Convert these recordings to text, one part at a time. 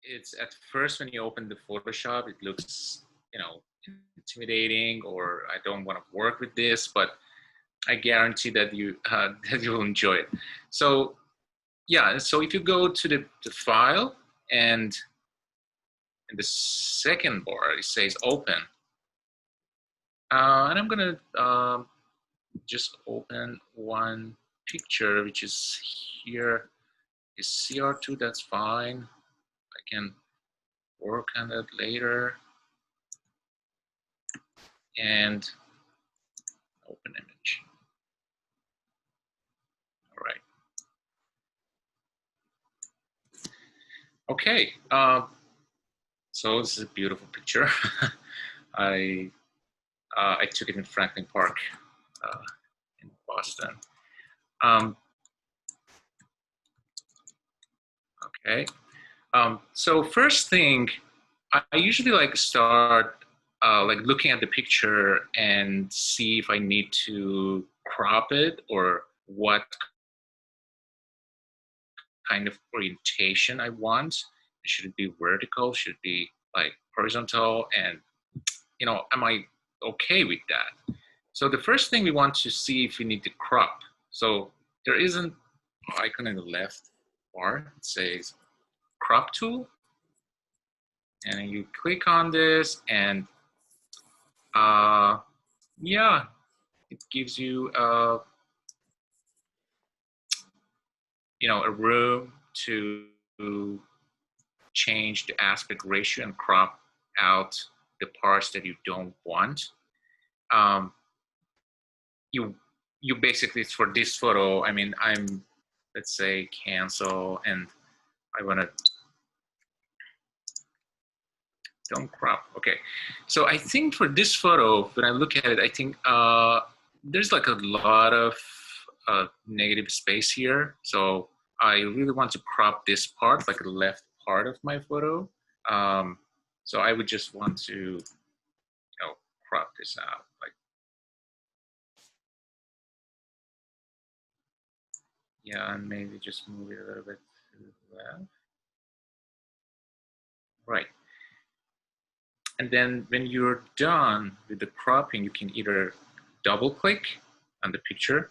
it's at first when you open the Photoshop, it looks, intimidating, or I don't want to work with this, but I guarantee that you that you will enjoy it. So yeah, so if you go to the file, and in the second bar it says open, and I'm gonna just open one picture, which is here. Is CR2, that's fine. I can work on that later. And open image. All right. Okay. So this is a beautiful picture. I took it in Franklin Park in Boston. Okay. So first thing, I usually like start like looking at the picture and see if I need to crop it or what kind of orientation I want. Should it be vertical? Should it be like horizontal? And am I okay with that? So the first thing we want to see if we need to crop. So there is an icon in the left bar. It says crop tool. And you click on this, and yeah, it gives you a room to change the aspect ratio and crop out the parts that you don't want. You basically, for this photo, I mean, let's say cancel, and I want to don't crop. Okay, so I think for this photo, when I look at it, I think there's like a lot of negative space here. So I really want to crop this part, like the left part of my photo. So I would just want to, crop this out. Like, yeah, and maybe just move it a little bit to the left. Right. And then when you're done with the cropping, you can either double click on the picture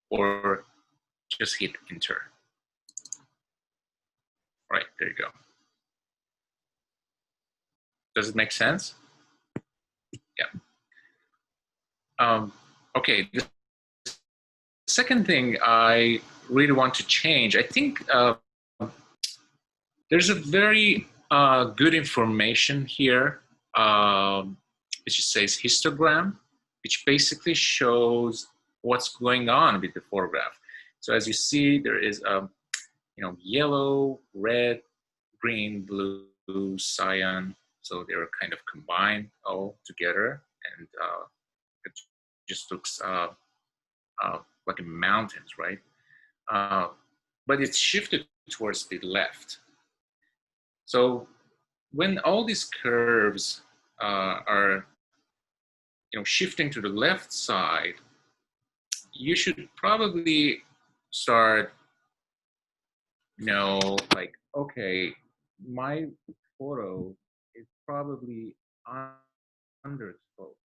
or just hit enter. Right, there you go. Does it make sense? Yeah. Okay, the second thing I really want to change, I think there's a very good information here, which says histogram, which basically shows what's going on with the photograph. So as you see, there is yellow, red, green, blue, cyan. So they're kind of combined all together, and it just looks like in mountains, right? But it's shifted towards the left. So when all these curves are shifting to the left side, you should probably start, like, okay, my photo is probably underexposed.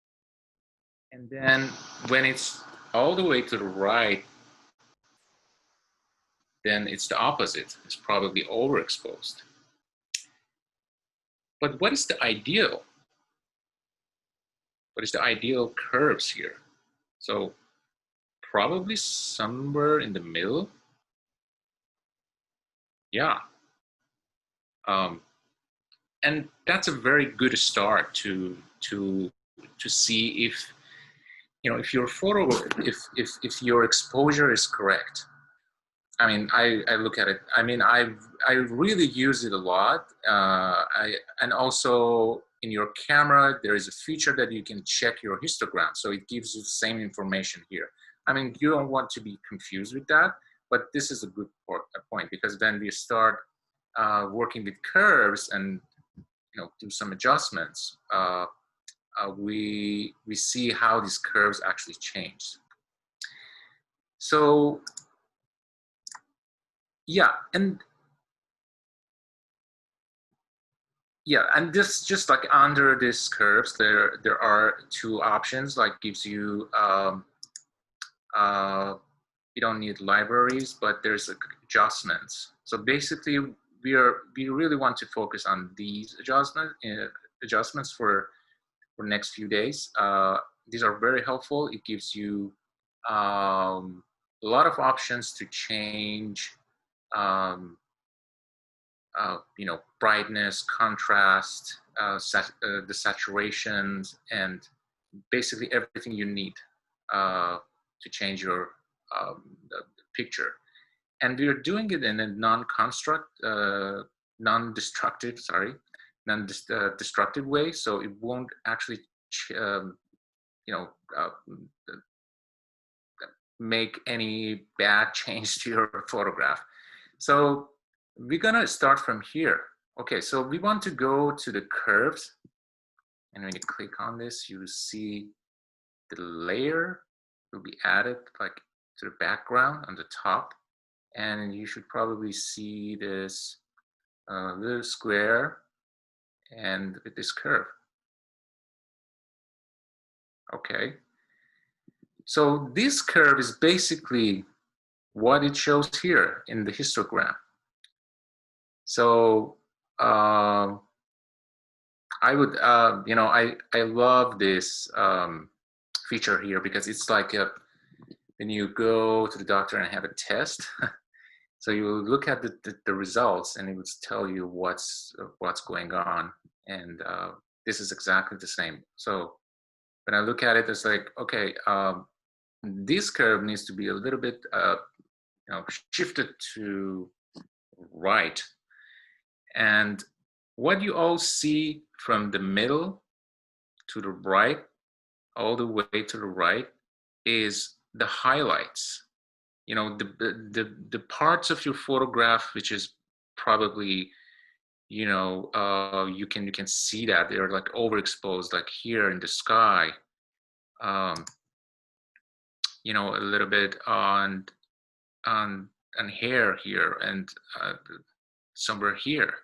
And then when it's all the way to the right, then it's the opposite. It's probably overexposed. But what is the ideal? What is the ideal curves here? So probably somewhere in the middle. Yeah. And that's a very good start to see if your photo, if your exposure is correct. I mean, I look at it. I mean, I really use it a lot. And also in your camera, there is a feature that you can check your histogram. So it gives you the same information here. I mean, you don't want to be confused with that, but this is a good point, because when we start working with curves and do some adjustments, we see how these curves actually change. So yeah, and yeah, and this just like under these curves, there are two options. Like gives you uh, you don't need libraries, but there's adjustments. So basically, we really want to focus on these adjustments for next few days. These are very helpful. It gives you a lot of options to change, brightness, contrast, the saturations, and basically everything you need to change your the picture. And we are doing it in a non-destructive, non-destructive way. So it won't actually, you know, uh, make any bad change to your photograph. So we're gonna start from here. Okay, so we want to go to the curves. And when you click on this, you see the layer will be added like to the background on the top. And you should probably see this little square and with this curve. Okay. So this curve is basically what it shows here in the histogram. So I would, I love this feature here because it's like when you go to the doctor and have a test. So you look at the results and it would tell you what's going on. And this is exactly the same. So when I look at it, it's like, okay, this curve needs to be a little bit shifted to right. And what you all see from the middle to the right, all the way to the right, is the highlights. You know, the parts of your photograph which is probably, you can see that they're like overexposed, like here in the sky, a little bit on hair here, and somewhere here.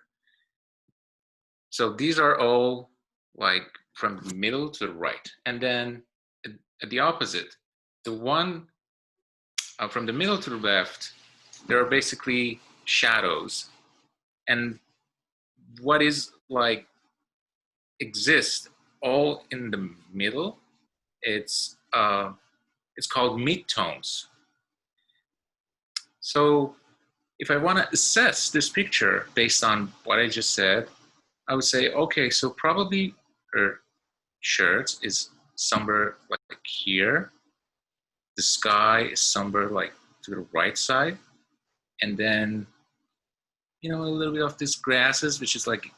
So these are all like from the middle to the right. And then at the opposite, the one from the middle to the left, there are basically shadows. And what is like exists all in the middle, it's called midtones. So if I want to assess this picture based on what I just said, I would say, okay, so probably her shirt is somewhere like here. The sky is somewhere like to the right side. And then, a little bit of this grasses, which is like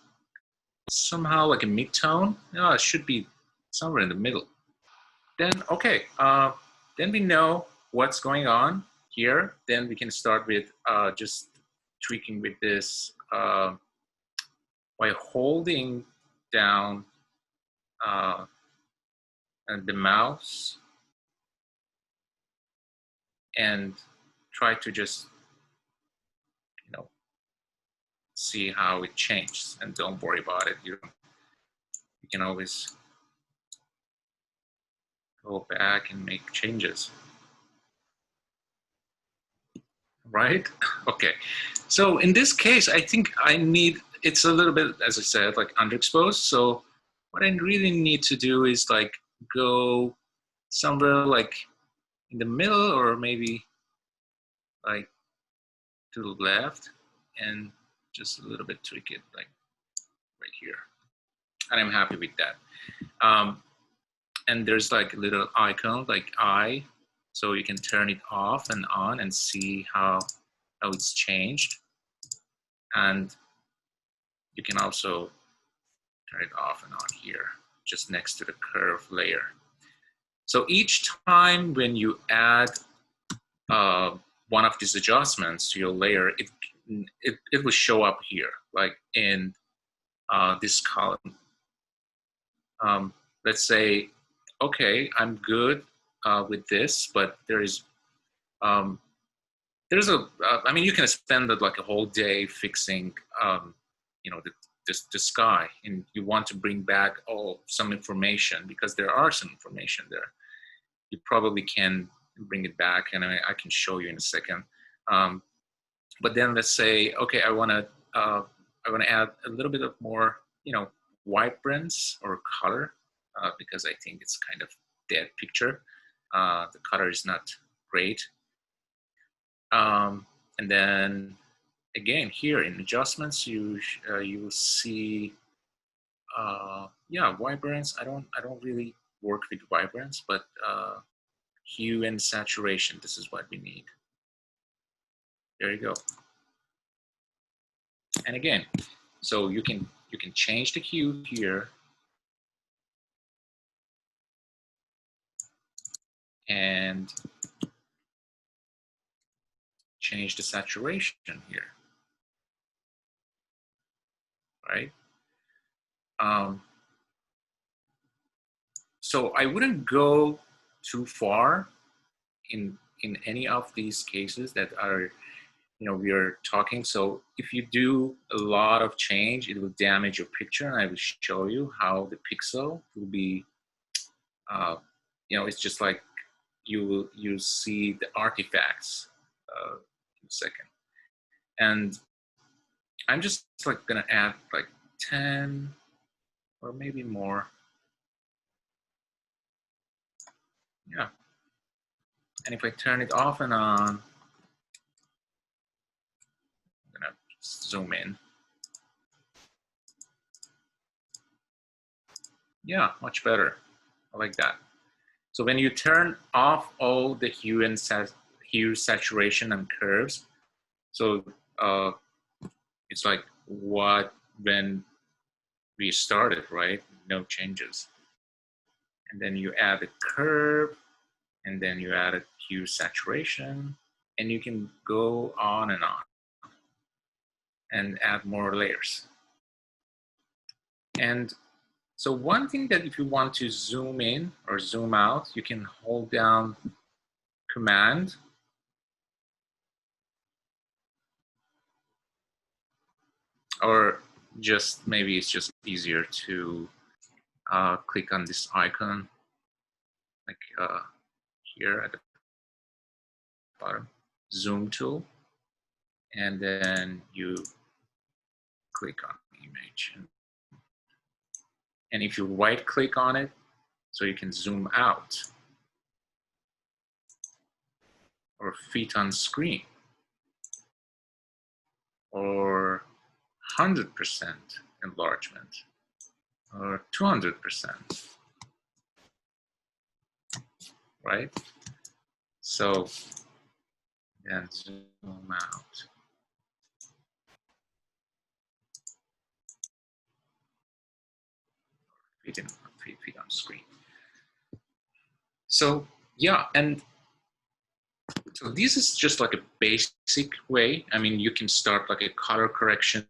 somehow like a mid-tone. No, it should be somewhere in the middle. Then, okay, then we know what's going on here. Then we can start with just tweaking with this by holding down the mouse and try to just, see how it changes, and don't worry about it. You can always go back and make changes. Right? Okay. So in this case, I think it's a little bit, as I said, like underexposed. So what I really need to do is like go somewhere like in the middle, or maybe like to the left, and just a little bit tweak it like right here. And I'm happy with that. And there's like a little icon like eye, so you can turn it off and on and see how it's changed. And you can also turn it off and on here, just next to the curve layer. So each time when you add one of these adjustments to your layer, it will show up here, like in this column. Let's say, okay, I'm good with this, but there's I mean, you can spend like a whole day fixing, the the sky, and you want to bring back some information, because there are some information there. You probably can bring it back, and I can show you in a second. But then let's say, okay, I want to add a little bit of more, vibrance or color, because I think it's kind of dead picture. The color is not great. And then again, here in adjustments, you will see, vibrance. I don't really work with vibrance, but hue and saturation. This is what we need. There you go. And again, so you can change the hue here, and change the saturation here, right? So I wouldn't go too far in any of these cases that are, we are talking. So if you do a lot of change, it will damage your picture, and I will show you how the pixel will be, it's just like you see the artifacts in a second. And I'm just like gonna add like 10 or maybe more. Yeah. And if I turn it off and on, I'm gonna zoom in. Yeah, much better. I like that. So when you turn off all the hue and saturation and curves, so it's like when we started, right? No changes. And then you add a curve, and then you add a hue saturation, and you can go on and add more layers. And so one thing that if you want to zoom in or zoom out, you can hold down Command, or just maybe it's just easier to click on this icon, like here at the bottom, zoom tool, and then you click on the image. And if you right click on it, so you can zoom out, or fit on screen, or 100% enlargement, or 200%, right? So then zoom out. Fit on screen. So yeah, and so this is just like a basic way. I mean, you can start like a color correction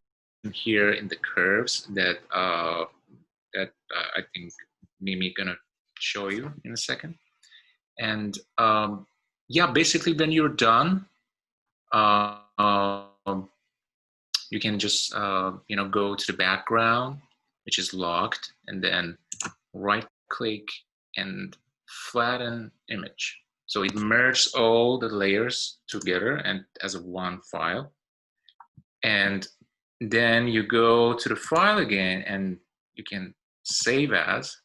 here in the curves that I think Mimi gonna show you in a second. And yeah, basically when you're done, you can just go to the background, which is locked, and then right click and flatten image. So it merges all the layers together and as a one file. And then you go to the file again, and you can save as.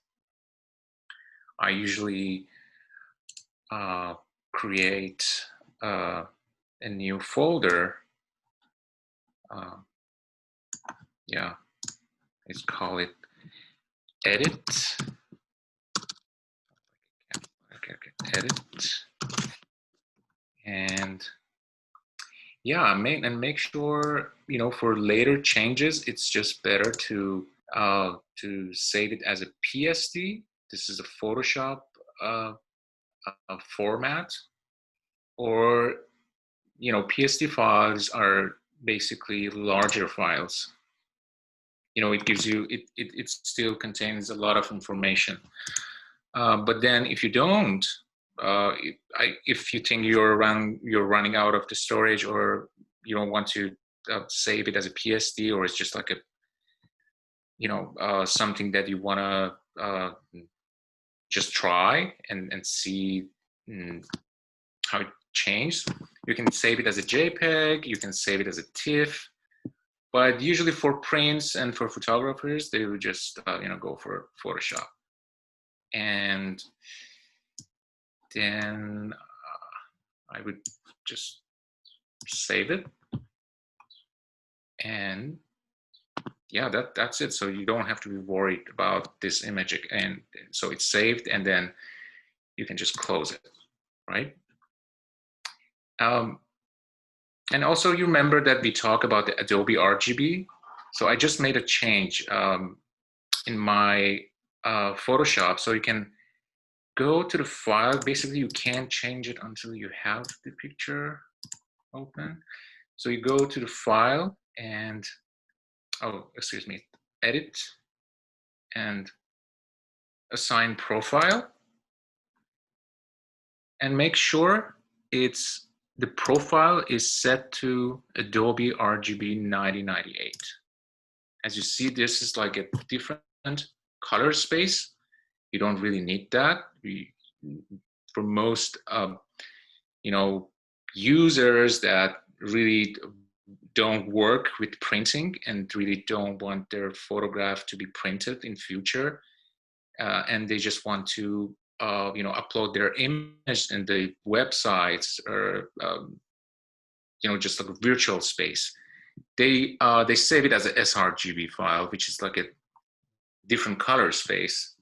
I usually create a new folder. Yeah, let's call it edit. Okay, edit. And yeah, make sure, for later changes, it's just better to save it as a PSD. This is a Photoshop format, or PSD files are basically larger files. It gives you it still contains a lot of information. But then if you don't, if you think you're running out of the storage, or you don't want to save it as a PSD, or it's just like something that you want to just try and see how it changed, you can save it as a JPEG, you can save it as a TIFF, but usually for prints and for photographers, they would just go for Photoshop. And then I would just save it, and yeah, that's it. So you don't have to be worried about this image, and so it's saved, and then you can just close it, right? And also you remember that we talked about the Adobe RGB. So I just made a change in my Photoshop. So you can go to the file. Basically, you can't change it until you have the picture open. So you go to the file and, edit and assign profile, and make sure the profile is set to Adobe RGB 9098. As you see, this is like a different color space. You don't really need that. For most users that really don't work with printing and really don't want their photograph to be printed in future, and they just want to upload their image in the websites, or just like a virtual space, they save it as a sRGB file, which is like a different color space.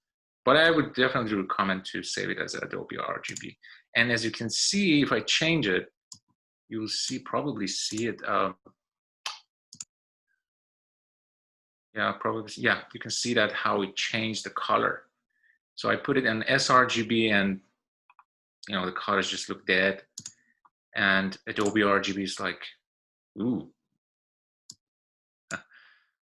But I would definitely recommend to save it as Adobe RGB. And as you can see, if I change it, you'll probably see it. You can see that how it changed the color. So I put it in sRGB, and the colors just look dead. And Adobe RGB is like, ooh,